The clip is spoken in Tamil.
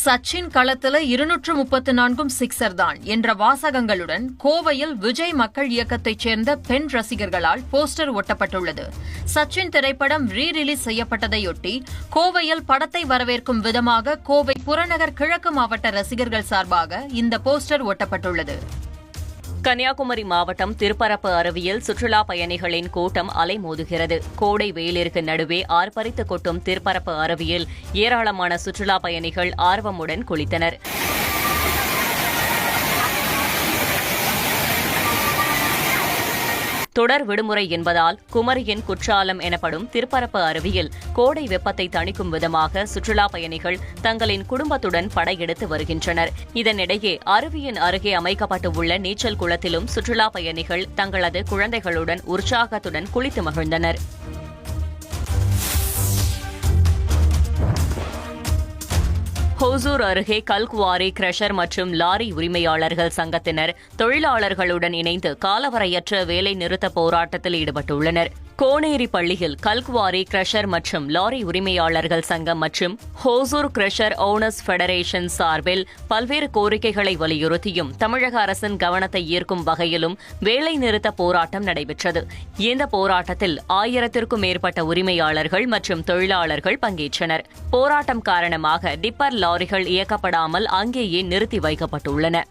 சச்சின் களத்துல 234 சிக்ஸர் தான் என்ற வாசகங்களுடன் கோவையில் விஜய் மக்கள் இயக்கத்தைச் சேர்ந்த பெண் ரசிகர்களால் போஸ்டர் ஒட்டப்பட்டுள்ளது. சச்சின் திரைப்படம் ரீ-ரிலீஸ் செய்யப்பட்டதையொட்டி கோவையில் படத்தை வரவேற்கும் விதமாக கோவை புறநகர் கிழக்கு மாவட்ட ரசிகர்கள் சார்பாக இந்த போஸ்டர் ஒட்டப்பட்டுள்ளது. கன்னியாகுமரி மாவட்டம் திருப்பரப்பு அருவியில் சுற்றுலா பயணிகளின் கூட்டம் அலைமோதுகிறது. கோடை வெயிலிற்கு நடுவே ஆர்ப்பரித்து கொட்டும் திருப்பரப்பு அருவியில் ஏராளமான சுற்றுலா பயணிகள் ஆர்வமுடன் குளித்தனர். தொடர் விடுமுறை என்பதால் குமரியின் குற்றாலம் எனப்படும் திருப்பரப்பு அருவியில் கோடை வெப்பத்தை தணிக்கும் விதமாக சுற்றுலா பயணிகள் தங்களின் குடும்பத்துடன் படையெடுத்து வருகின்றனர். இதனிடையே அருவியின் அருகே அமைக்கப்பட்டுள்ள நீச்சல் குளத்திலும் சுற்றுலா பயணிகள் தங்களது குழந்தைகளுடன் உற்சாகத்துடன் குளித்து மகிழ்ந்தனர். ஹோசூர் அருகே கல்குவாரி, கிரஷர் மற்றும் லாரி உரிமையாளர்கள் சங்கத்தினர் தொழிலாளர்களுடன் இணைந்து காலவரையற்ற வேலை நிறுத்த போராட்டத்தில் ஈடுபட்டுள்ளனர். கோனேரி பள்ளியில் கல்குவாரி, கிரஷர் மற்றும் லாரி உரிமையாளர்கள் சங்கம் மற்றும் ஹோசூர் கிரஷர் ஓனர்ஸ் ஃபெடரேஷன் சார்பில் பல்வேறு கோரிக்கைகளை வலியுறுத்தியும் தமிழக அரசின் கவனத்தை ஈர்க்கும் வகையிலும் வேலை நிறுத்த போராட்டம் நடைபெற்றது. இந்த போராட்டத்தில் 1000க்கும் மேற்பட்ட உரிமையாளர்கள் மற்றும் தொழிலாளர்கள் பங்கேற்றனர். போராட்டம் காரணமாக டிப்பர் லாரிகள் இயக்கப்படாமல் அங்கேயே நிறுத்தி வைக்கப்பட்டுள்ளன.